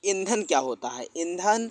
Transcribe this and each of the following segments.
ईंधन क्या होता है? ईंधन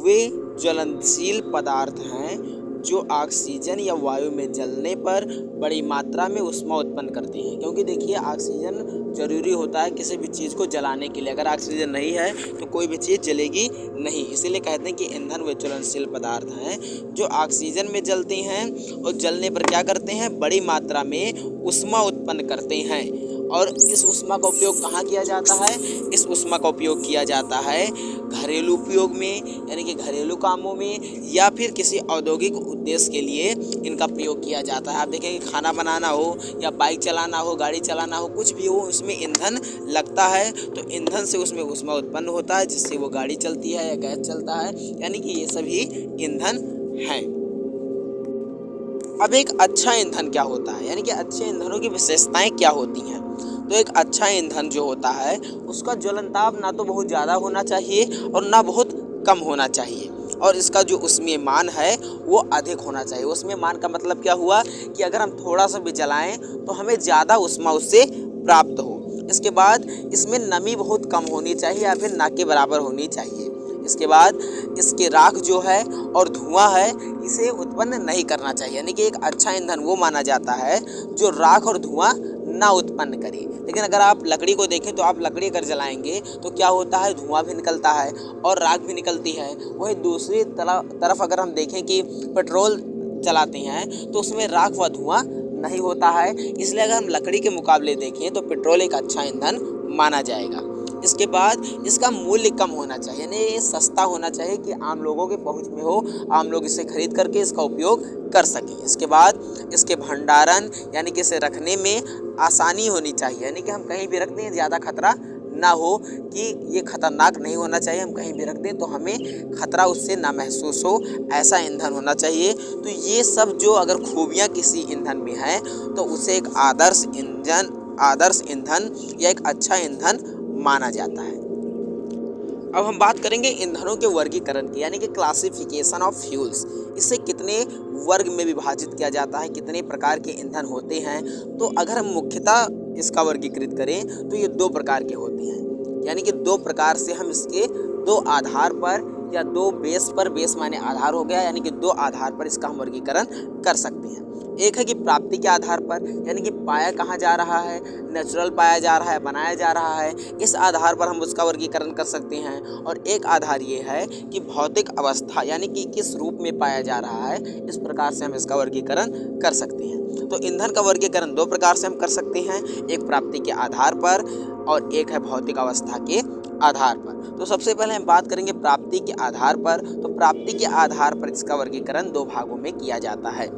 वे ज्वलनशील पदार्थ हैं जो ऑक्सीजन या वायु में जलने पर बड़ी मात्रा में ऊष्मा उत्पन्न करते हैं। क्योंकि देखिए ऑक्सीजन ज़रूरी होता है किसी भी चीज़ को जलाने के लिए। अगर ऑक्सीजन नहीं है तो कोई भी चीज़ जलेगी नहीं। इसीलिए कहते हैं कि ईंधन वे ज्वलनशील पदार्थ हैं जो ऑक्सीजन में जलते हैं और जलने पर क्या करते हैं? बड़ी मात्रा में ऊष्मा उत्पन्न करते हैं। और इस ऊष्मा का उपयोग कहाँ किया जाता है? इस ऊष्मा का उपयोग किया जाता है घरेलू उपयोग में, यानी कि घरेलू कामों में, या फिर किसी औद्योगिक उद्देश्य के लिए इनका प्रयोग किया जाता है। आप देखेंगे खाना बनाना हो या बाइक चलाना हो, गाड़ी चलाना हो, कुछ भी हो, उसमें ईंधन लगता है। तो ईंधन से उसमें ऊष्मा उत्पन्न होता है जिससे वो गाड़ी चलती है या गैस चलता है, यानी कि ये सभी ईंधन हैं। अब एक अच्छा ईंधन क्या होता है, यानी कि अच्छे ईंधनों की विशेषताएं क्या होती हैं? तो एक अच्छा ईंधन जो होता है उसका ज्वलनताप ना तो बहुत ज़्यादा होना चाहिए और ना बहुत कम होना चाहिए, और इसका जो ऊष्मीय मान है वो अधिक होना चाहिए। ऊष्मीय मान का मतलब क्या हुआ कि अगर हम थोड़ा सा भी जलाएं तो हमें ज़्यादा ऊष्मा उससे प्राप्त हो। इसके बाद इसमें नमी बहुत कम होनी चाहिए या फिर ना के बराबर होनी चाहिए। इसके बाद इसके राख जो है और धुआं है इसे उत्पन्न नहीं करना चाहिए, यानी कि एक अच्छा ईंधन वो माना जाता है जो राख और धुआं ना उत्पन्न करे। लेकिन अगर आप लकड़ी को देखें तो आप लकड़ी अगर जलाएंगे तो क्या होता है? धुआं भी निकलता है और राख भी निकलती है। वहीं दूसरी तरफ अगर हम देखें कि पेट्रोल चलाते हैं तो उसमें राख व धुआं नहीं होता है। इसलिए अगर हम लकड़ी के मुकाबले देखें तो पेट्रोल एक अच्छा ईंधन माना जाएगा। इसके बाद इसका मूल्य कम होना चाहिए, यानी ये सस्ता होना चाहिए कि आम लोगों के पहुंच में हो, आम लोग इसे खरीद करके इसका उपयोग कर सकें। इसके बाद इसके भंडारण यानी कि इसे रखने में आसानी होनी चाहिए, यानी कि हम कहीं भी रख दें ज़्यादा खतरा ना हो, कि ये खतरनाक नहीं होना चाहिए। हम कहीं भी रख दें तो हमें खतरा उससे ना महसूस हो, ऐसा ईंधन होना चाहिए। तो ये सब जो अगर खूबियाँ किसी ईंधन में हैं तो उसे एक आदर्श ईंधन या एक अच्छा ईंधन माना जाता है। अब हम बात करेंगे ईंधनों के वर्गीकरण की, यानी कि क्लासिफिकेशन ऑफ फ्यूल्स। इसे कितने वर्ग में विभाजित किया जाता है, कितने प्रकार के ईंधन होते हैं? तो अगर हम मुख्यतः इसका वर्गीकृत करें तो ये 2 प्रकार के होते हैं, यानी कि 2 प्रकार से हम इसके 2 आधार पर या 2 बेस पर, बेस माने आधार हो गया, यानी कि 2 आधार पर इसका हम वर्गीकरण कर सकते हैं। एक है कि प्राप्ति के आधार पर, यानी कि पाया कहाँ जा रहा है, नेचुरल पाया जा रहा है, बनाया जा रहा है, इस आधार पर हम उसका वर्गीकरण कर सकते हैं। और एक आधार ये है कि भौतिक अवस्था, यानी कि किस रूप में पाया जा रहा है, इस प्रकार से हम इसका वर्गीकरण कर सकते हैं। तो ईंधन का वर्गीकरण 2 प्रकार से हम कर सकते हैं, एक प्राप्ति के आधार पर और एक है भौतिक अवस्था के आधार पर। तो सबसे पहले हम बात करेंगे प्राप्ति के आधार पर। तो प्राप्ति के आधार पर इसका वर्गीकरण 2 भागों में किया जाता है।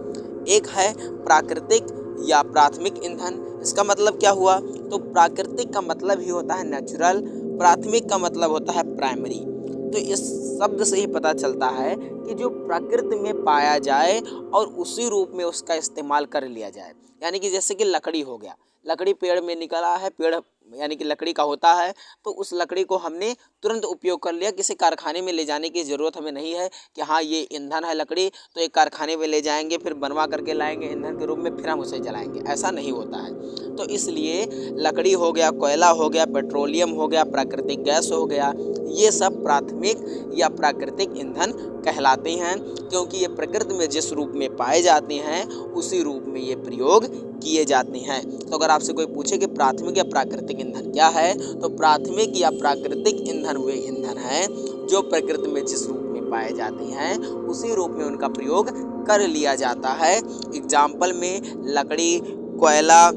एक है प्राकृतिक या प्राथमिक ईंधन। इसका मतलब क्या हुआ? तो प्राकृतिक का मतलब ही होता है नेचुरल, प्राथमिक का मतलब होता है प्राइमरी। तो इस शब्द से ही पता चलता है कि जो प्रकृति में पाया जाए और उसी रूप में उसका इस्तेमाल कर लिया जाए। यानी कि जैसे कि लकड़ी हो गया, लकड़ी पेड़ में निकला है, पेड़ यानी कि लकड़ी का होता है, तो उस लकड़ी को हमने तुरंत उपयोग कर लिया। किसी कारखाने में ले जाने की ज़रूरत हमें नहीं है कि हाँ ये ईंधन है लकड़ी, तो एक कारखाने में ले जाएंगे, फिर बनवा करके लाएंगे ईंधन के रूप में, फिर हम उसे जलाएंगे, ऐसा नहीं होता है। तो इसलिए लकड़ी हो गया, कोयला हो गया, पेट्रोलियम हो गया, प्राकृतिक गैस हो गया, ये सब प्राथमिक या प्राकृतिक ईंधन कहलाते हैं, क्योंकि ये प्रकृति में जिस रूप में पाए जाते हैं उसी रूप में ये प्रयोग किए जाते हैं। तो अगर आपसे कोई पूछे कि प्राथमिक या प्राकृतिक ईंधन क्या है, तो प्राथमिक या प्राकृतिक ईंधन वे ईंधन हैं जो प्रकृति में जिस रूप में पाए जाते हैं उसी रूप में उनका प्रयोग कर लिया जाता है। एग्जाम्पल में लकड़ी, कोयला,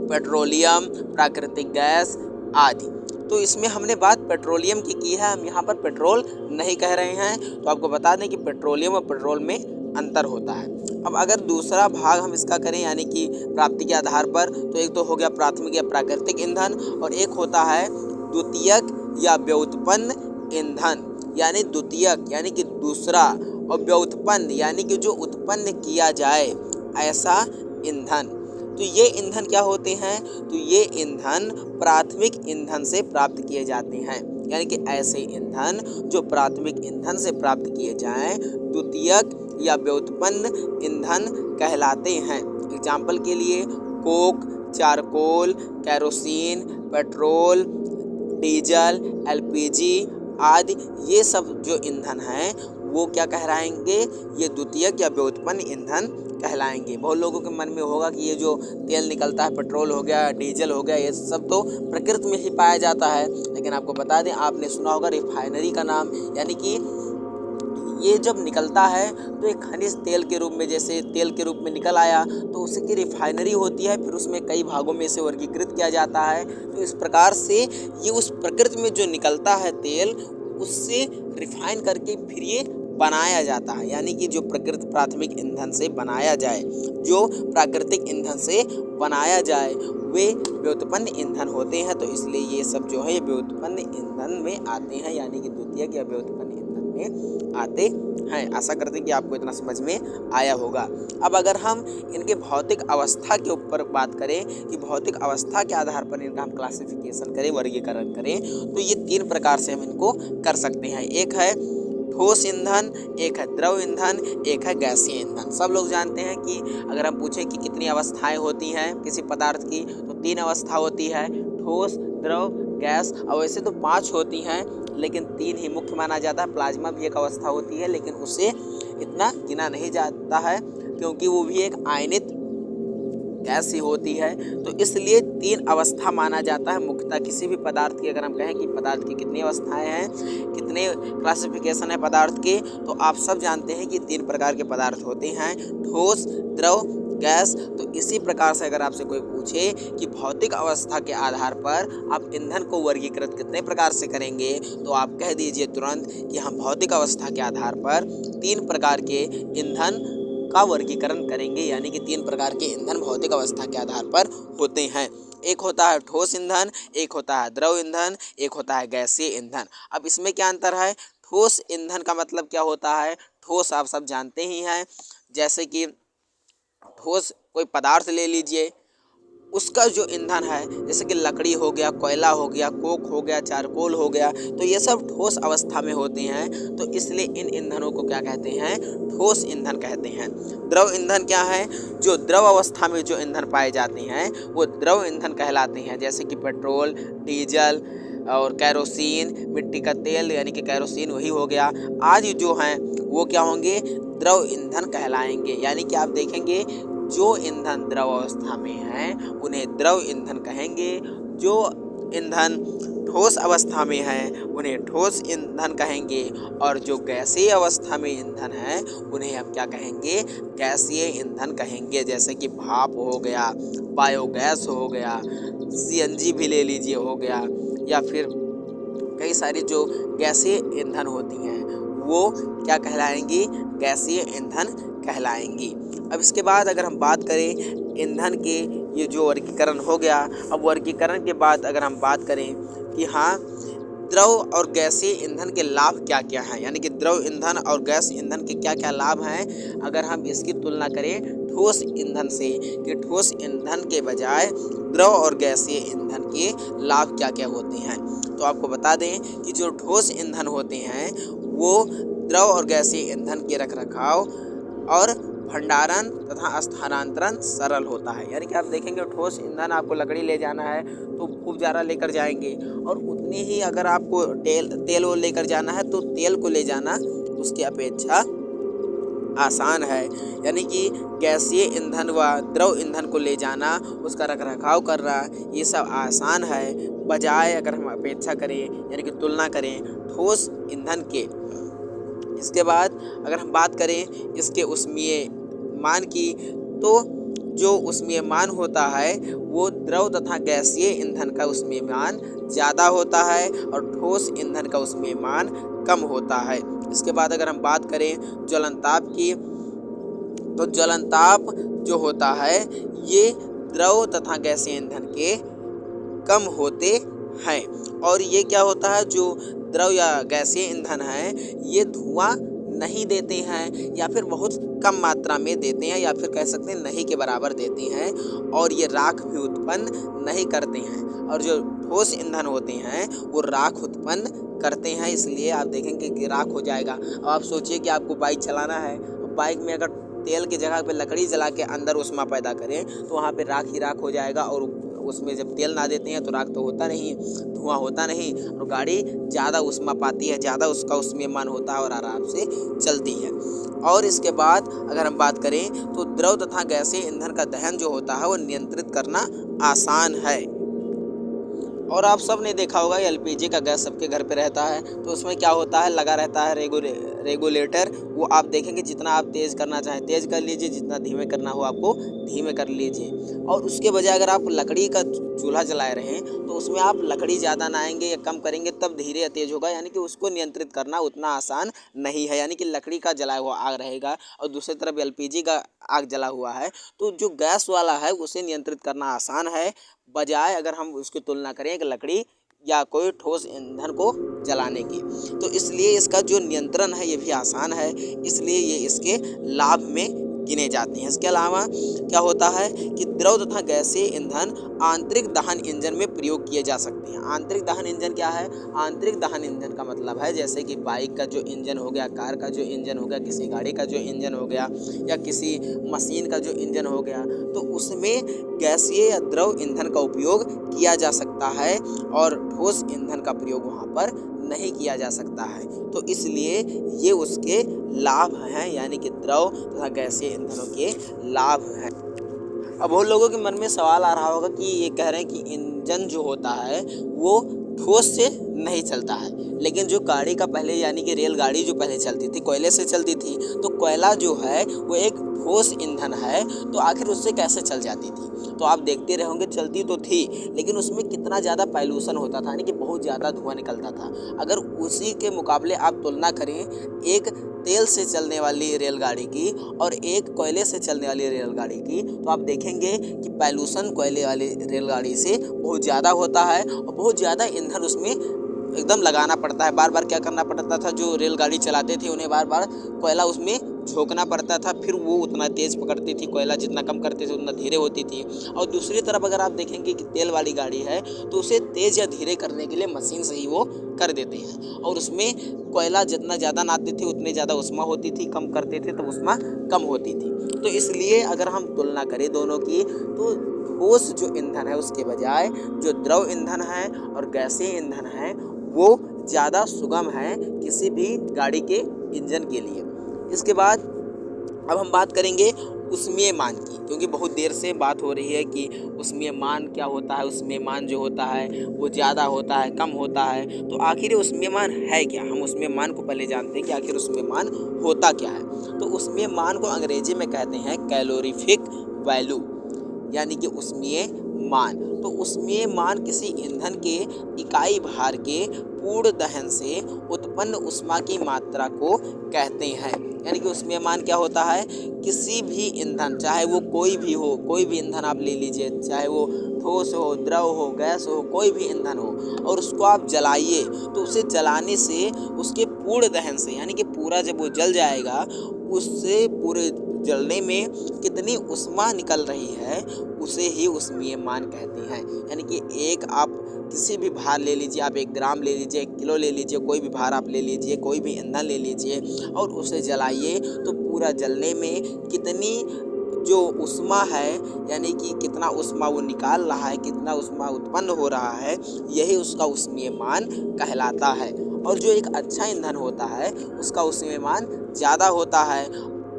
पेट्रोलियम, प्राकृतिक गैस आदि। तो इसमें हमने बात पेट्रोलियम की है, हम यहाँ पर पेट्रोल नहीं कह रहे हैं। तो आपको बता दें कि पेट्रोलियम और पेट्रोल में अंतर होता है। अब अगर दूसरा भाग हम इसका करें, यानी कि प्राप्ति के आधार पर, तो एक तो हो गया प्राथमिक या प्राकृतिक ईंधन और एक होता है द्वितीयक या व्युत्पन्न ईंधन। यानी द्वितीयक यानी कि दूसरा और व्युत्पन्न यानी कि जो उत्पन्न किया जाए ऐसा ईंधन। तो ये ईंधन क्या होते हैं? तो ये ईंधन प्राथमिक ईंधन से प्राप्त किए जाते हैं, यानी कि ऐसे ईंधन जो प्राथमिक ईंधन से प्राप्त किए जाएं द्वितीयक या व्युत्पन्न ईंधन कहलाते हैं। एग्जाम्पल के लिए Coke, charcoal, kerosene, petrol, diesel, LPG आदि ये सब जो ईंधन हैं वो क्या कहलाएंगे, ये द्वितीयक या व्युत्पन्न ईंधन कहलाएंगे। बहुत लोगों के मन में होगा कि ये जो तेल निकलता है, पेट्रोल हो गया, डीजल हो गया, ये सब तो प्रकृति में ही पाया जाता है। लेकिन आपको बता दें, आपने सुना होगा रिफाइनरी का नाम, यानी कि ये जब निकलता है तो एक खनिज तेल के रूप में, जैसे तेल के रूप में निकल आया तो उसकी रिफाइनरी होती है, फिर उसमें कई भागों में इसे वर्गीकृत किया जाता है। तो इस प्रकार से ये उस प्रकृति में जो निकलता है तेल, उससे रिफाइन करके फिर ये बनाया जाता है, यानी कि जो प्रकृति प्राथमिक ईंधन से बनाया जाए, जो प्राकृतिक ईंधन से बनाया जाए वे व्युत्पन्न ईंधन होते हैं। तो इसलिए ये सब जो है ये व्युत्पन्न ईंधन में आते हैं, यानी कि द्वितीयक या व्युत्पन्न ईंधन में आते हैं। आशा करते हैं कि आपको इतना समझ में आया होगा। अब अगर हम इनके भौतिक अवस्था के ऊपर बात करें कि भौतिक अवस्था के आधार पर इनका हम क्लासिफिकेशन करें, वर्गीकरण करें, तो ये 3 प्रकार से हम इनको कर सकते हैं। एक है ठोस ईंधन, एक है द्रव ईंधन, एक है गैसीय ईंधन। सब लोग जानते हैं कि अगर हम पूछें कि कितनी अवस्थाएं होती हैं किसी पदार्थ की, तो 3 अवस्था होती है, ठोस, द्रव, गैस। और वैसे तो 5 होती हैं, लेकिन 3 ही मुख्य माना जाता है। प्लाज्मा भी एक अवस्था होती है, लेकिन उससे इतना गिना नहीं जाता है क्योंकि वो भी एक आयनित गैस ही होती है। तो इसलिए 3 अवस्था माना जाता है मुख्यतः किसी भी पदार्थ की। अगर हम कहें कि पदार्थ की कितनी अवस्थाएं हैं, कितने क्लासिफिकेशन है पदार्थ के, तो आप सब जानते हैं कि 3 प्रकार के पदार्थ होते हैं, ठोस, द्रव, गैस। तो इसी प्रकार से अगर आपसे कोई पूछे कि भौतिक अवस्था के आधार पर आप ईंधन को वर्गीकृत कितने प्रकार से करेंगे, तो आप कह दीजिए तुरंत कि हम भौतिक अवस्था के आधार पर 3 प्रकार के ईंधन का वर्गीकरण करेंगे, यानी कि 3 प्रकार के ईंधन भौतिक अवस्था के आधार पर होते हैं। एक होता है ठोस ईंधन, एक होता है द्रव ईंधन, एक होता है गैसीय ईंधन। अब इसमें क्या अंतर है? ठोस ईंधन का मतलब क्या होता है? ठोस आप सब जानते ही हैं, जैसे कि ठोस कोई पदार्थ ले लीजिए, उसका जो ईंधन है, जैसे कि लकड़ी हो गया, कोयला हो गया, कोक हो गया, चारकोल हो गया, तो ये सब ठोस अवस्था में होते हैं। तो इसलिए इन ईंधनों को क्या कहते हैं? ठोस ईंधन कहते हैं। द्रव ईंधन क्या है? जो द्रव अवस्था में जो ईंधन पाए जाते हैं वो द्रव ईंधन कहलाते हैं, जैसे कि पेट्रोल, डीजल और कैरोसिन, मिट्टी का तेल यानी कि कैरोसिन वही हो गया, आज जो हैं वो क्या होंगे? द्रव ईंधन कहलाएंगे। यानी कि आप देखेंगे जो ईंधन द्रव अवस्था में हैं उन्हें द्रव ईंधन कहेंगे, जो ईंधन ठोस अवस्था में हैं उन्हें ठोस ईंधन कहेंगे, और जो गैसीय अवस्था में ईंधन है उन्हें हम क्या कहेंगे? गैसीय ईंधन कहेंगे। जैसे कि भाप हो गया, बायोगैस हो गया, सीएनजी भी ले लीजिए हो गया, या फिर कई सारी जो गैसीय ईंधन होती हैं वो क्या कहलाएंगी? गैसीय ईंधन कहलाएंगी। अब इसके बाद अगर हम बात करें ईंधन के, ये जो वर्गीकरण हो गया, अब वर्गीकरण के बाद अगर हम बात करें कि हाँ द्रव और गैसीय ईंधन के लाभ क्या क्या हैं, यानी कि द्रव ईंधन और गैस ईंधन के क्या क्या लाभ हैं, अगर हम इसकी तुलना करें ठोस ईंधन से, कि ठोस ईंधन के बजाय द्रव और गैसीय ईंधन के लाभ क्या क्या होते हैं। तो आपको बता दें कि जो ठोस ईंधन होते हैं वो द्रव और गैसीय ईंधन के रखरखाव और भंडारण तथा स्थानांतरण सरल होता है। यानी कि आप देखेंगे ठोस ईंधन आपको लकड़ी ले जाना है तो खूब ज़्यादा लेकर जाएंगे, और उतनी ही अगर आपको तेल वो लेकर जाना है तो तेल को ले जाना उसकी अपेक्षा आसान है। यानी कि गैसीय ईंधन व द्रव ईंधन को ले जाना, उसका रखरखाव करना, ये सब आसान है, बजाय अगर हम अपेक्षा करें यानी कि तुलना करें ठोस ईंधन के। इसके बाद अगर हम बात करें इसके ऊष्मीय मान की, तो जो ऊष्मीय मान होता है वो द्रव तथा गैसीय ईंधन का ऊष्मीय मान ज़्यादा होता है और ठोस ईंधन का ऊष्मीय मान कम होता है। इसके बाद अगर हम बात करें ज्वलनताप की, तो ज्वलनताप जो होता है ये द्रव तथा गैसीय ईंधन के कम होते हैं। और ये क्या होता है, जो द्रव या गैसीय ईंधन है ये धुआं नहीं देते हैं, या फिर बहुत कम मात्रा में देते हैं, या फिर कह सकते हैं नहीं के बराबर देते हैं, और ये राख भी उत्पन्न नहीं करते हैं। और जो ठोस ईंधन होते हैं वो राख उत्पन्न करते हैं, इसलिए आप देखेंगे कि राख हो जाएगा। अब आप सोचिए कि आपको बाइक चलाना है, बाइक में अगर तेल की जगह पे लकड़ी जला के अंदर ऊष्मा पैदा करें तो वहाँ पे राख ही राख हो जाएगा, और उसमें जब तेल ना देते हैं तो राख तो होता नहीं, धुआं होता नहीं और गाड़ी ज़्यादा ऊष्मा पाती है, ज़्यादा उसका ऊष्मीयमान होता है और आराम से चलती है। और इसके बाद अगर हम बात करें तो द्रव तथा गैसीय ईंधन का दहन जो होता है वो नियंत्रित करना आसान है। और आप सब ने देखा होगा एलपीजी का गैस सबके घर पे रहता है, तो उसमें क्या होता है, लगा रहता है रेगुलेटर। वो आप देखेंगे जितना आप तेज़ करना चाहें तेज़ कर लीजिए, जितना धीमे करना हो आपको धीमे कर लीजिए। और उसके बजाय अगर आप लकड़ी का चूल्हा जलाए रहें तो उसमें आप लकड़ी ज़्यादा नाएंगे या कम करेंगे तब धीरे या तेज़ होगा, यानी कि उसको नियंत्रित करना उतना आसान नहीं है। यानी कि लकड़ी का जलाया हुआ आग रहेगा और दूसरी तरफ एलपीजी का आग जला हुआ है, तो जो गैस वाला है उसे नियंत्रित करना आसान है, बजाय अगर हम उसकी तुलना करें एक लकड़ी या कोई ठोस ईंधन को जलाने की। तो इसलिए इसका जो नियंत्रण है ये भी आसान है, इसलिए ये इसके लाभ में गिने जाते हैं। इसके अलावा क्या होता है कि द्रव तथा गैसीय ईंधन आंतरिक दहन इंजन में प्रयोग किए जा सकते हैं। आंतरिक दहन इंजन क्या है? आंतरिक दहन इंजन का मतलब है जैसे कि बाइक का जो इंजन हो गया, कार का जो इंजन हो गया, किसी गाड़ी का जो इंजन हो गया या किसी मशीन का जो इंजन हो गया, तो उसमें गैसीय या द्रव ईंधन का उपयोग किया जा सकता है और ठोस ईंधन का प्रयोग वहाँ पर नहीं किया जा सकता है। तो इसलिए ये उसके लाभ हैं, यानी कि द्रव तथा गैसीय ईंधनों के लाभ हैं। अब बहुत लोगों के मन में सवाल आ रहा होगा कि ये कह रहे हैं कि इंजन जो होता है वो ठोस से नहीं चलता है, लेकिन जो गाड़ी का पहले यानी कि रेलगाड़ी जो पहले चलती थी कोयले से चलती थी, तो कोयला जो है वो एक ठोस ईंधन है, तो आखिर उससे कैसे चल जाती थी? तो आप देखते रहोगे चलती तो थी, लेकिन उसमें कितना ज़्यादा पॉल्यूशन होता था, यानी कि बहुत ज़्यादा धुआं निकलता था। अगर उसी के मुकाबले आप तुलना करें एक तेल से चलने वाली रेलगाड़ी की और एक कोयले से चलने वाली रेलगाड़ी की, तो आप देखेंगे कि पॉल्यूशन कोयले वाली रेलगाड़ी से बहुत ज़्यादा होता है और बहुत ज़्यादा ईंधन उसमें एकदम लगाना पड़ता है। बार बार क्या करना पड़ता था, जो रेलगाड़ी चलाते थे उन्हें बार बार कोयला उसमें झोंकना पड़ता था, फिर वो उतना तेज़ पकड़ती थी, कोयला जितना कम करते थे उतना धीरे होती थी। और दूसरी तरफ अगर आप देखेंगे कि तेल वाली गाड़ी है तो उसे तेज़ या धीरे करने के लिए मशीन से ही वो कर देते हैं, और उसमें कोयला जितना ज़्यादा नापते थे उतनी ज़्यादा ऊष्मा होती थी, कम करते थे तो ऊष्मा कम होती थी। तो इसलिए अगर हम तुलना करें दोनों की, तो ठोस जो ईंधन है उसके बजाय जो द्रव ईंधन है और गैसीय ईंधन है वो ज़्यादा सुगम है किसी भी गाड़ी के इंजन के लिए। इसके बाद अब हम बात करेंगे ऊष्मीयमान की, क्योंकि बहुत देर से बात हो रही है कि ऊष्मीयमान क्या होता है, ऊष्मीयमान जो होता है वो ज़्यादा होता है कम होता है, तो आखिर ऊष्मीयमान है क्या? हम ऊष्मीयमान को पहले जानते हैं कि आखिर ऊष्मीयमान होता क्या है। तो ऊष्मीयमान को अंग्रेजी में कहते हैं कैलोरीफिक वैल्यू, यानी कि ऊष्मीयमान। तो ऊष्मीयमान किसी ईंधन के इकाई भार के पूर्ण दहन से उत्पन्न ऊष्मा की मात्रा को कहते हैं। यानी कि ऊष्मीयमान क्या होता है, किसी भी ईंधन, चाहे वो कोई भी हो, कोई भी ईंधन आप ले लीजिए, चाहे वो ठोस हो, द्रव हो, गैस हो, कोई भी ईंधन हो, और उसको आप जलाइए तो उसे जलाने से उसके पूर्ण दहन से, यानी कि पूरा जब वो जल जाएगा उससे पूरे जलने में कितनी ऊष्मा निकल रही है उसे ही ऊष्मीयमान कहते हैं। यानी कि एक आप किसी भी भार ले लीजिए, आप 1 ग्राम ले लीजिए, 1 किलो ले लीजिए, कोई भी भार आप ले लीजिए, कोई भी ईंधन ले लीजिए और उसे जलाइए तो पूरा जलने में कितनी जो ऊष्मा है, यानी कि कितना ऊष्मा वो निकाल रहा है, कितना ऊष्मा उत्पन्न हो रहा है, यही उसका ऊष्मीयमान कहलाता है। और जो एक अच्छा ईंधन होता है उसका ऊष्मीयमान ज़्यादा होता है,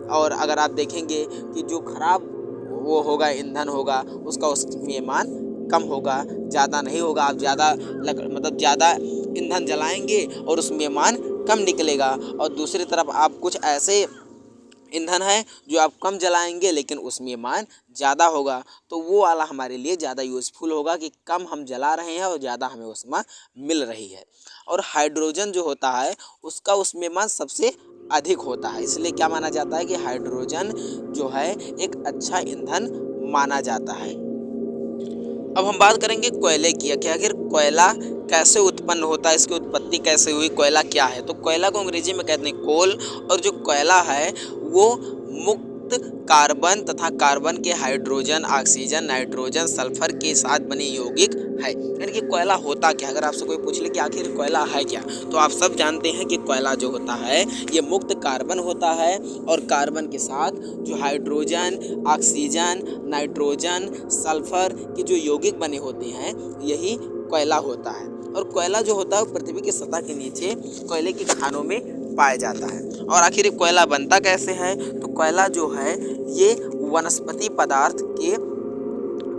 और अगर आप देखेंगे कि जो खराब वो होगा ईंधन होगा उसका ऊष्मीयमान कम होगा, ज़्यादा नहीं होगा। आप ज़्यादा मतलब ज़्यादा ईंधन जलाएंगे और ऊष्मीयमान कम निकलेगा, और दूसरी तरफ आप कुछ ऐसे ईंधन है जो आप कम जलाएंगे लेकिन ऊष्मीयमान ज़्यादा होगा, तो वो वाला हमारे लिए ज़्यादा यूज़फुल होगा कि कम हम जला रहे हैं और ज़्यादा हमें ऊष्मा मिल रही है। और हाइड्रोजन जो होता है उसका ऊष्मीयमान सबसे अधिक होता है, इसलिए क्या माना जाता है कि हाइड्रोजन जो है एक अच्छा ईंधन माना जाता है। अब हम बात करेंगे कोयले की कि आखिर कोयला कैसे उत्पन्न होता है, इसकी उत्पत्ति कैसे हुई, कोयला क्या है। तो कोयला को अंग्रेजी में कहते हैं कोल, और जो कोयला है वो मुक्त कार्बन तथा कार्बन के हाइड्रोजन, ऑक्सीजन, नाइट्रोजन, सल्फर के साथ बने यौगिक है। यानी कि कोयला होता क्या, अगर आपसे कोई पूछ ले कि आखिर कोयला है क्या, तो आप सब जानते हैं कि कोयला जो होता है ये मुक्त कार्बन होता है और कार्बन के साथ जो हाइड्रोजन, ऑक्सीजन, नाइट्रोजन, सल्फर के जो यौगिक बने होते हैं यही कोयला होता है। और कोयला जो होता है पृथ्वी की सतह के नीचे कोयले की खानों में पाया जाता है। और आखिर कोयला बनता कैसे है, तो कोयला जो है ये वनस्पति पदार्थ के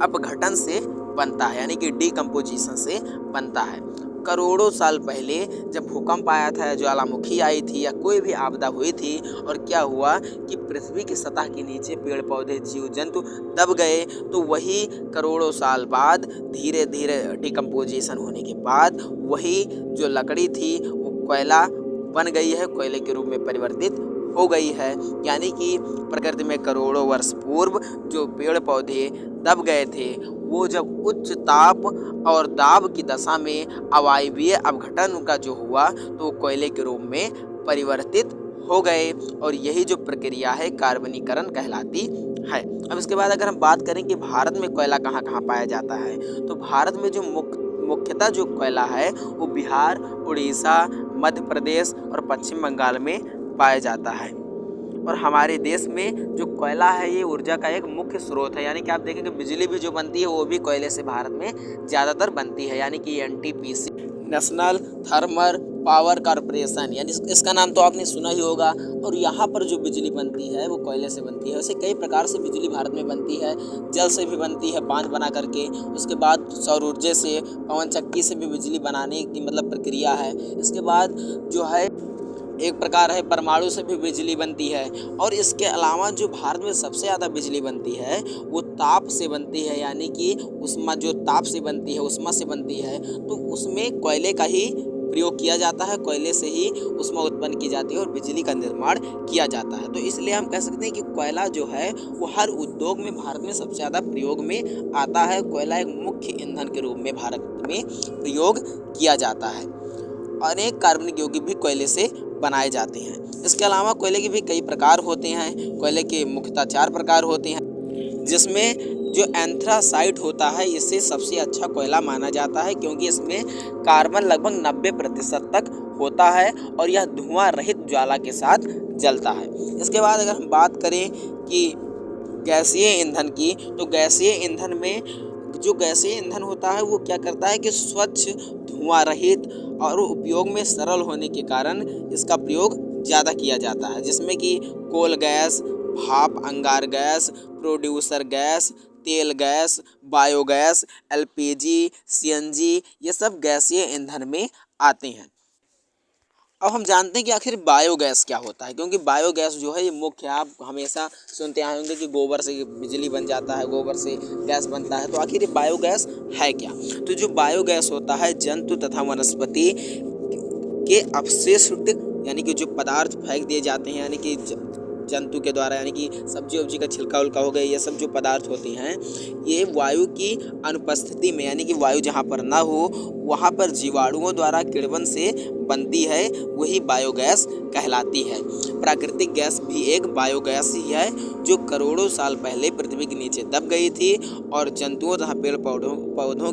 अपघटन से बनता है, यानी कि डीकम्पोजिशन से बनता है। करोड़ों साल पहले जब भूकंप आया था, ज्वालामुखी आई थी या कोई भी आपदा हुई थी, और क्या हुआ कि पृथ्वी की सतह के नीचे पेड़ पौधे, जीव जंतु दब गए, तो वही करोड़ों साल बाद धीरे धीरे डिकम्पोजिशन होने के बाद वही जो लकड़ी थी वो कोयला बन गई है, कोयले के रूप में परिवर्तित हो गई है। यानी कि प्रकृति में करोड़ों वर्ष पूर्व जो पेड़ पौधे दब गए थे वो जब उच्च ताप और दाब की दशा में अवायवीय अपघटन का जो हुआ तो कोयले के रूप में परिवर्तित हो गए, और यही जो प्रक्रिया है कार्बनीकरण कहलाती है। अब इसके बाद अगर हम बात करें कि भारत में कोयला कहाँ कहाँ पाया जाता है, तो भारत में जो मुख्यतः जो कोयला है वो बिहार, उड़ीसा, मध्य प्रदेश और पश्चिम बंगाल में पाया जाता है। और हमारे देश में जो कोयला है ये ऊर्जा का एक मुख्य स्रोत है, यानी कि आप देखेंगे बिजली भी जो बनती है वो भी कोयले से भारत में ज़्यादातर बनती है, यानी कि NTPC, national thermal power corporation, यानी इसका नाम तो आपने सुना ही होगा। और यहाँ पर जो बिजली बनती है वो कोयले से बनती है। वैसे कई प्रकार से बिजली भारत में बनती है, जल से भी बनती है बांध बना करके, उसके बाद सौर ऊर्जा से, पवन चक्की से भी बिजली बनाने की मतलब प्रक्रिया है। इसके बाद जो है एक प्रकार है परमाणु से भी बिजली बनती है। और इसके अलावा जो भारत में सबसे ज़्यादा बिजली बनती है वो ताप से बनती है, यानी कि उष्मा जो ताप से बनती है, उष्मा से बनती है, तो उसमें कोयले का ही प्रयोग किया जाता है, कोयले से ही उष्मा उत्पन्न की जाती है और बिजली का निर्माण किया जाता है। तो इसलिए हम कह सकते हैं कि कोयला जो है वो हर उद्योग में भारत में सबसे ज़्यादा प्रयोग में आता है। कोयला एक मुख्य ईंधन के रूप में भारत में प्रयोग किया जाता है। अनेक कार्बनिक यौगिक भी कोयले से बनाए जाते हैं। इसके अलावा कोयले के भी कई प्रकार होते हैं। कोयले के मुख्यतः 4 प्रकार होते हैं, जिसमें जो एंथ्रासाइट होता है इसे सबसे अच्छा कोयला माना जाता है, क्योंकि इसमें कार्बन लगभग 90% तक होता है और यह धुआं रहित ज्वाला के साथ जलता है। इसके बाद अगर हम बात करें कि गैसीय ईंधन की, तो गैसीय ईंधन में जो गैसीय ईंधन होता है वो क्या करता है कि स्वच्छ, धुआं रहित और उपयोग में सरल होने के कारण इसका प्रयोग ज़्यादा किया जाता है, जिसमें कि कोल गैस, भाप अंगार गैस, प्रोड्यूसर गैस, तेल गैस, बायोगैस, एलपीजी, सीएनजी, ये सब गैसीय ईंधन में आते हैं। अब हम जानते हैं कि आखिर बायोगैस क्या होता है, क्योंकि बायोगैस जो है ये मुख्य, आप हमेशा सुनते आए होंगे कि गोबर से बिजली बन जाता है, गोबर से गैस बनता है। तो आखिर ये बायोगैस है क्या? तो जो बायोगैस होता है जंतु तथा वनस्पति के अपशिष्ट, यानी कि जो पदार्थ फेंक दिए जाते हैं, यानी कि जंतु के द्वारा, यानी कि सब्जी उब्जी का छिलका उल्का हो गया, ये सब जो पदार्थ होते हैं ये वायु की अनुपस्थिति में, यानी कि वायु जहाँ पर ना हो वहाँ पर जीवाणुओं द्वारा किण्वन से बनती है, वही बायोगैस कहलाती है। प्राकृतिक गैस भी एक बायोगैस ही है जो करोड़ों साल पहले पृथ्वी के नीचे दब गई थी और जंतुओं तथा पेड़ पौधों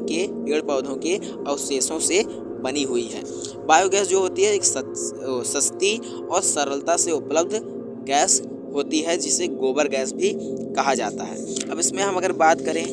के अवशेषों से बनी हुई है। बायोगैस जो होती है एक सस्ती और सरलता से उपलब्ध गैस होती है, जिसे गोबर गैस भी कहा जाता है। अब इसमें हम अगर बात करें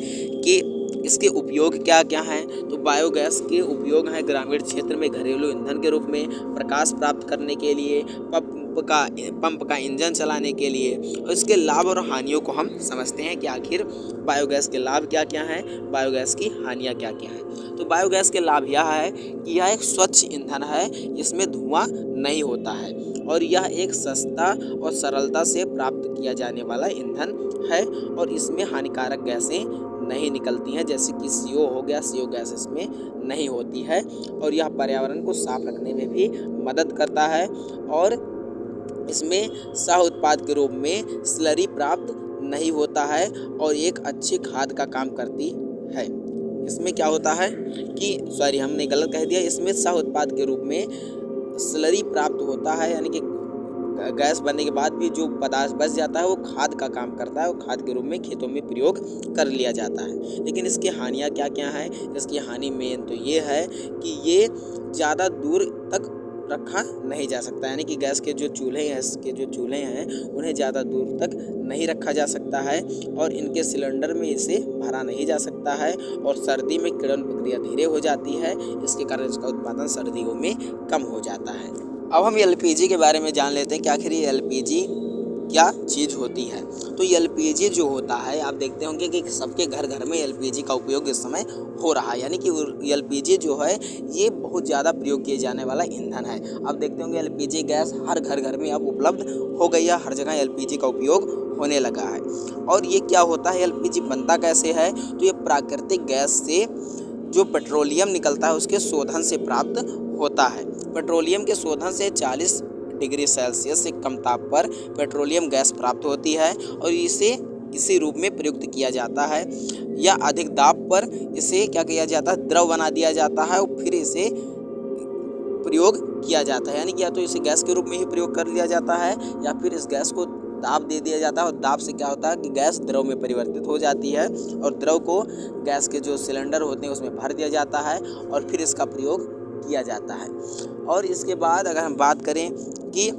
कि इसके उपयोग क्या क्या हैं, तो बायोगैस के उपयोग हैं ग्रामीण क्षेत्र में घरेलू ईंधन के रूप में, प्रकाश प्राप्त करने के लिए, पंप का इंजन चलाने के लिए। और इसके लाभ और हानियों को हम समझते हैं कि आखिर बायोगैस के लाभ क्या क्या हैं, बायोगैस की हानियाँ क्या क्या हैं। तो बायोगैस के लाभ यह है कि यह एक स्वच्छ ईंधन है, इसमें धुआं नहीं होता है और यह एक सस्ता और सरलता से प्राप्त किया जाने वाला ईंधन है और इसमें हानिकारक गैसें नहीं निकलती हैं, जैसे कि CO हो गया, CO गैस इसमें नहीं होती है और यह पर्यावरण को साफ रखने में भी मदद करता है और इसमें सह उत्पाद के रूप में स्लरी प्राप्त नहीं होता है और एक अच्छी खाद का काम करती है। इसमें क्या होता है कि हमने गलत कह दिया, इसमें सह उत्पाद के रूप में स्लरी प्राप्त होता है, यानी कि गैस बनने के बाद भी जो पदार्थ बच जाता है वो खाद का काम करता है और खाद के रूप में खेतों में प्रयोग कर लिया जाता है। लेकिन इसकी हानियाँ क्या क्या हैं? इसकी हानि मेन तो ये है कि ये ज़्यादा दूर तक रखा नहीं जा सकता, यानी कि गैस के जो चूल्हे हैं, इसके जो चूल्हे हैं उन्हें ज़्यादा दूर तक नहीं रखा जा सकता है और इनके सिलेंडर में इसे भरा नहीं जा सकता है और सर्दी में किण्वन प्रक्रिया धीरे हो जाती है, इसके कारण इसका उत्पादन सर्दियों में कम हो जाता है। अब हम एलपीजी के बारे में जान लेते हैं कि आखिर ये एलपीजी क्या चीज़ होती है। तो एलपीजी जो होता है, आप देखते होंगे कि सबके घर घर में एलपीजी का उपयोग इस समय हो रहा है, यानी कि एलपीजी जो है ये बहुत ज़्यादा प्रयोग किए जाने वाला ईंधन है। आप देखते होंगे एलपीजी गैस हर घर घर में अब उपलब्ध हो गई है, हर जगह एलपीजी का उपयोग होने लगा है। और ये क्या होता है, एलपीजी बनता कैसे है? तो ये प्राकृतिक गैस से जो पेट्रोलियम निकलता है उसके शोधन से प्राप्त होता है। पेट्रोलियम के शोधन से 40 डिग्री सेल्सियस से कम ताप पर पेट्रोलियम गैस प्राप्त होती है और इसे किसी रूप में प्रयुक्त किया जाता है या अधिक दाब पर इसे क्या किया जाता है, द्रव बना दिया जाता है और फिर इसे प्रयोग किया जाता है, यानी कि या तो इसे गैस के रूप में ही प्रयोग कर लिया जाता है या फिर इस गैस को दाब दे दिया जाता है और दाब से क्या होता है कि गैस द्रव में परिवर्तित हो जाती है और द्रव को गैस के जो सिलेंडर होते हैं उसमें भर दिया जाता है और फिर इसका प्रयोग किया जाता है। और इसके बाद अगर हम बात करें कि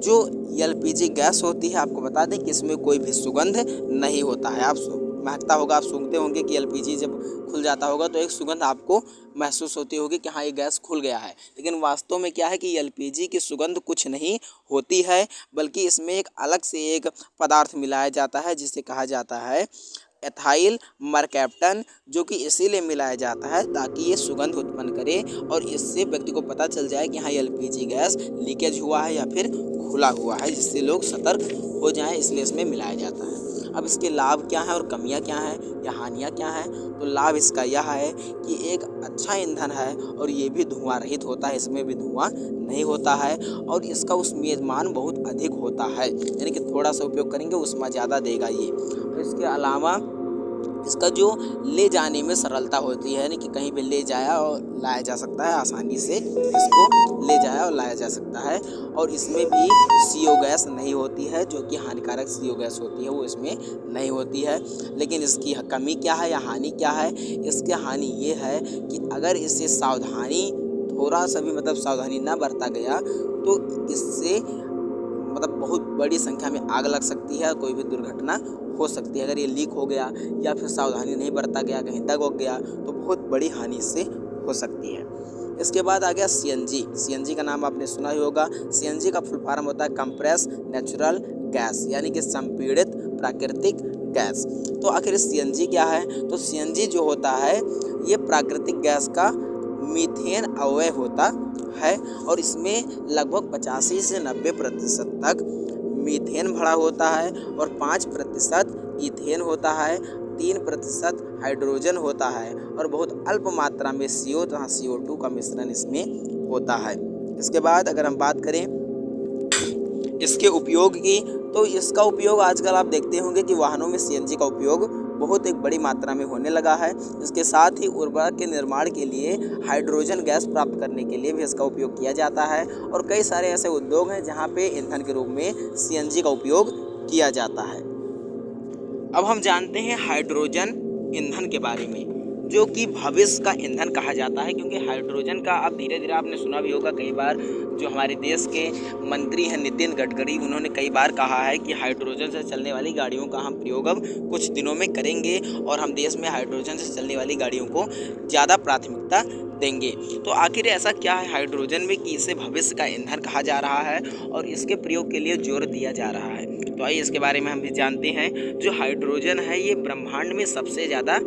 जो एलपीजी गैस होती है, आपको बता दें कि इसमें कोई भी सुगंध नहीं होता है। आप महकता होगा, आप सूंघते होंगे कि एलपीजी जब खुल जाता होगा तो एक सुगंध आपको महसूस होती होगी कि हाँ ये गैस खुल गया है, लेकिन वास्तव में क्या है कि एलपीजी की सुगंध कुछ नहीं होती है, बल्कि इसमें एक अलग से एक पदार्थ मिलाया जाता है जिसे कहा जाता है एथाइल मरकैप्टन, जो कि इसीलिए मिलाया जाता है ताकि ये सुगंध उत्पन्न करे और इससे व्यक्ति को पता चल जाए कि हाँ एलपीजी गैस लीकेज हुआ है या फिर खुला हुआ है, जिससे लोग सतर्क हो जाएं, इसलिए इसमें मिलाया जाता है। अब इसके लाभ क्या हैं और कमियां क्या हैं या हानियां क्या हैं? तो लाभ इसका यह है कि एक अच्छा ईंधन है और ये भी धुआं रहित होता है, इसमें भी धुआं नहीं होता है और इसका उष्मीयमान बहुत अधिक होता है, यानी कि थोड़ा सा उपयोग करेंगे ऊष्मा ज़्यादा देगा ये। और इसके अलावा इसका जो ले जाने में सरलता होती है, यानी कि कहीं भी ले जाया और लाया जा सकता है, आसानी से इसको ले जाया और लाया जा सकता है। और इसमें भी CO गैस नहीं होती है, जो कि हानिकारक CO गैस होती है वो इसमें नहीं होती है। लेकिन इसकी कमी क्या है या हानि क्या है? इसकी हानि ये है कि अगर इससे सावधानी थोड़ा सा भी सावधानी ना बरता गया तो इससे बहुत बड़ी संख्या में आग लग सकती है, कोई भी दुर्घटना हो सकती है। अगर ये लीक हो गया या फिर सावधानी नहीं बरता गया, कहीं दग हो गया तो बहुत बड़ी हानि इससे हो सकती है। इसके बाद आ गया CNG का नाम आपने सुना ही होगा। CNG का फुल फॉर्म होता है कंप्रेस नेचुरल गैस, यानी कि संपीड़ित प्राकृतिक गैस। तो आखिर CNG क्या है? तो CNG जो होता है ये प्राकृतिक गैस का मीथेन अवयव होता है और इसमें लगभग 85 से 90% तक मीथेन भरा होता है और 5% ईथेन होता है, 3% हाइड्रोजन होता है और बहुत अल्प मात्रा में CO तथा CO2 का मिश्रण इसमें होता है। इसके बाद अगर हम बात करें इसके उपयोग की, तो इसका उपयोग आजकल आप देखते होंगे कि वाहनों में CNG का उपयोग बहुत एक बड़ी मात्रा में होने लगा है। इसके साथ ही उर्वरक के निर्माण के लिए हाइड्रोजन गैस प्राप्त करने के लिए भी इसका उपयोग किया जाता है और कई सारे ऐसे उद्योग हैं जहां पे ईंधन के रूप में CNG का उपयोग किया जाता है। अब हम जानते हैं हाइड्रोजन ईंधन के बारे में, जो कि भविष्य का ईंधन कहा जाता है, क्योंकि हाइड्रोजन का अब धीरे धीरे आपने सुना भी होगा कई बार, जो हमारे देश के मंत्री हैं नितिन गडकरी, उन्होंने कई बार कहा है कि हाइड्रोजन से चलने वाली गाड़ियों का हम प्रयोग अब कुछ दिनों में करेंगे और हम देश में हाइड्रोजन से चलने वाली गाड़ियों को ज़्यादा प्राथमिकता देंगे। तो आखिर ऐसा क्या है हाइड्रोजन में कि इसे भविष्य का ईंधन कहा जा रहा है और इसके प्रयोग के लिए जोर दिया जा रहा है? तो आइए इसके बारे में हम भी जानते हैं। जो हाइड्रोजन है ये ब्रह्मांड में सबसे ज़्यादा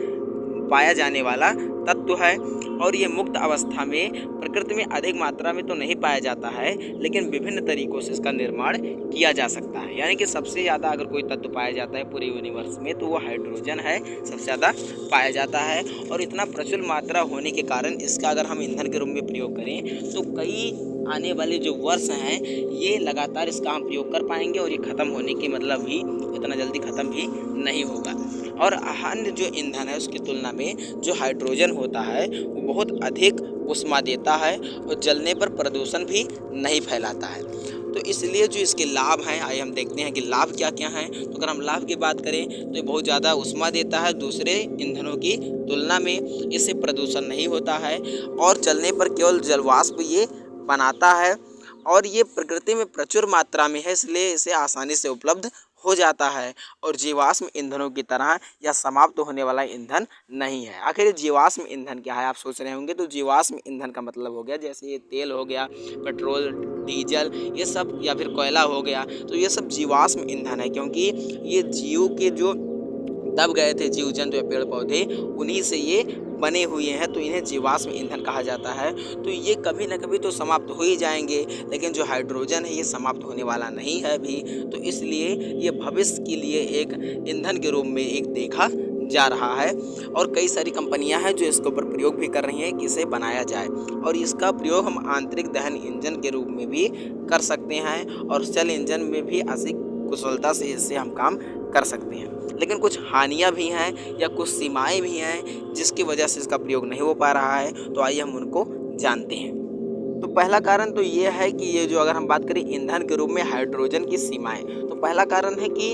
पाया जाने वाला तत्व है और ये मुक्त अवस्था में प्रकृति में अधिक मात्रा में तो नहीं पाया जाता है, लेकिन विभिन्न तरीकों से इसका निर्माण किया जा सकता है। यानी कि सबसे ज़्यादा अगर कोई तत्व पाया जाता है पूरे यूनिवर्स में तो वो हाइड्रोजन है, सबसे ज़्यादा पाया जाता है। और इतना प्रचुर मात्रा होने के कारण इसका अगर हम ईंधन के रूप में प्रयोग करें तो कई आने वाले जो वर्ष हैं ये लगातार इसका हम प्रयोग कर पाएंगे और ये ख़त्म होने के मतलब भी इतना जल्दी ख़त्म भी नहीं होगा। और अन्य जो ईंधन है उसकी तुलना में जो हाइड्रोजन होता है वो बहुत अधिक ऊष्मा देता है और जलने पर प्रदूषण भी नहीं फैलाता है। तो इसलिए जो इसके लाभ हैं, आइए हम देखते हैं कि लाभ क्या क्या हैं। तो अगर हम लाभ की बात करें तो ये बहुत ज़्यादा ऊष्मा देता है दूसरे ईंधनों की तुलना में, इससे प्रदूषण नहीं होता है और जलने पर केवल जलवाष्प ये बनाता है और ये प्रकृति में प्रचुर मात्रा में है, इसलिए इसे आसानी से उपलब्ध हो जाता है और जीवाश्म ईंधनों की तरह या समाप्त होने वाला ईंधन नहीं है। आखिर ये जीवाश्म ईंधन क्या है, आप सोच रहे होंगे। तो जीवाश्म ईंधन का मतलब हो गया जैसे ये तेल हो गया, पेट्रोल, डीजल, ये सब, या फिर कोयला हो गया, तो ये सब जीवाश्म ईंधन है, क्योंकि ये जीव के जो दब गए थे जीव जंतु या पेड़ पौधे, उन्हीं से ये बने हुए हैं, तो इन्हें जीवाश्म ईंधन कहा जाता है। तो ये कभी ना कभी तो समाप्त हो ही जाएंगे, लेकिन जो हाइड्रोजन है ये समाप्त होने वाला नहीं है अभी, तो इसलिए ये भविष्य के लिए एक ईंधन के रूप में एक देखा जा रहा है और कई सारी कंपनियां हैं जो इसके ऊपर प्रयोग भी कर रही हैं कि इसे बनाया जाए और इसका प्रयोग हम आंतरिक दहन इंजन के रूप में भी कर सकते हैं और सेल इंजन में भी अधिक कुशलता से इससे हम काम कर सकते हैं। लेकिन कुछ हानियां भी हैं या कुछ सीमाएं भी हैं जिसकी वजह से इसका प्रयोग नहीं हो पा रहा है, तो आइए हम उनको जानते हैं। तो पहला कारण तो ये है कि ये जो अगर हम बात करें ईंधन के रूप में हाइड्रोजन की सीमाएं, तो पहला कारण है कि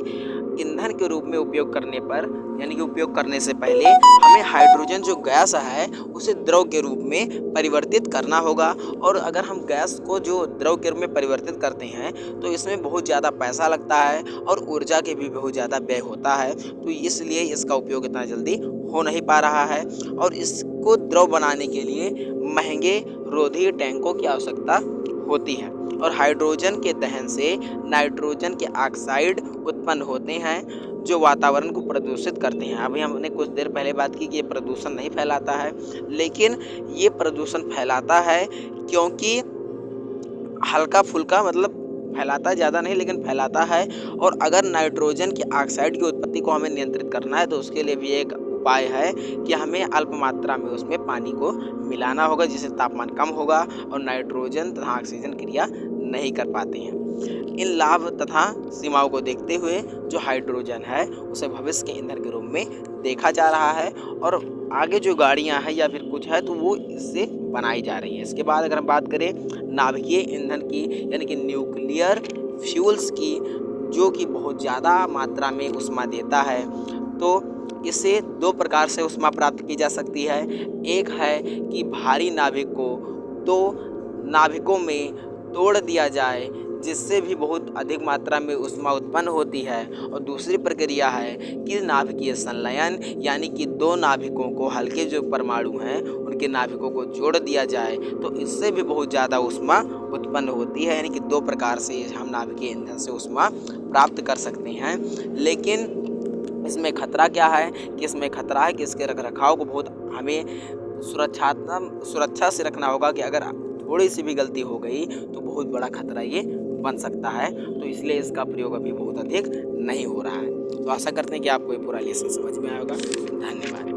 ईंधन के रूप में उपयोग करने पर, यानी कि उपयोग करने से पहले हमें हाइड्रोजन जो गैस है उसे द्रव के रूप में परिवर्तित करना होगा और अगर हम गैस को जो द्रव के रूप में परिवर्तित करते हैं तो इसमें बहुत ज़्यादा पैसा लगता है और ऊर्जा के भी बहुत ज़्यादा व्यय होता है, तो इसलिए इसका उपयोग इतना जल्दी हो नहीं पा रहा है और इसको द्रव बनाने के लिए महंगे रोधी टैंकों की आवश्यकता होती है और हाइड्रोजन के दहन से नाइट्रोजन के ऑक्साइड उत्पन्न होते हैं जो वातावरण को प्रदूषित करते हैं। अभी हमने कुछ देर पहले बात की कि ये प्रदूषण नहीं फैलाता है, लेकिन ये प्रदूषण फैलाता है क्योंकि हल्का फुल्का, मतलब फैलाता ज़्यादा नहीं लेकिन फैलाता है। और अगर नाइट्रोजन के ऑक्साइड की उत्पत्ति को हमें नियंत्रित करना है तो उसके लिए भी एक उपाय है कि हमें अल्प मात्रा में उसमें पानी को मिलाना होगा, जिससे तापमान कम होगा और नाइट्रोजन तथा ऑक्सीजन क्रिया नहीं कर पाते हैं। इन लाभ तथा सीमाओं को देखते हुए जो हाइड्रोजन है उसे भविष्य के ईंधन के रूप में देखा जा रहा है और आगे जो गाड़ियां हैं या फिर कुछ है तो वो इससे बनाई जा रही है। इसके बाद अगर हम बात करें नाभिकीय ईंधन की, यानी कि न्यूक्लियर फ्यूल्स की, जो कि बहुत ज़्यादा मात्रा में ऊष्मा देता है, तो इससे दो प्रकार से ऊष्मा प्राप्त की जा सकती है। एक है कि भारी नाभिक को दो नाभिकों में तोड़ दिया जाए जिससे भी बहुत अधिक मात्रा में ऊष्मा उत्पन्न होती है, और दूसरी प्रक्रिया है कि नाभिकीय संलयन, यानी कि दो नाभिकों को, हल्के जो परमाणु हैं उनके नाभिकों को जोड़ दिया जाए, तो इससे भी बहुत ज़्यादा ऊष्मा उत्पन्न होती है। यानी कि दो प्रकार से हम नाभिकीय ईंधन से ऊष्मा प्राप्त कर सकते हैं। लेकिन इसमें खतरा क्या है कि इसमें खतरा है कि इसके रखरखाव को बहुत हमें सुरक्षा से रखना होगा कि अगर थोड़ी सी भी गलती हो गई तो बहुत बड़ा खतरा ये बन सकता है, तो इसलिए इसका प्रयोग अभी बहुत अधिक नहीं हो रहा है। तो आशा करते हैं कि आपको ये पूरा लेसन समझ में आया होगा। धन्यवाद।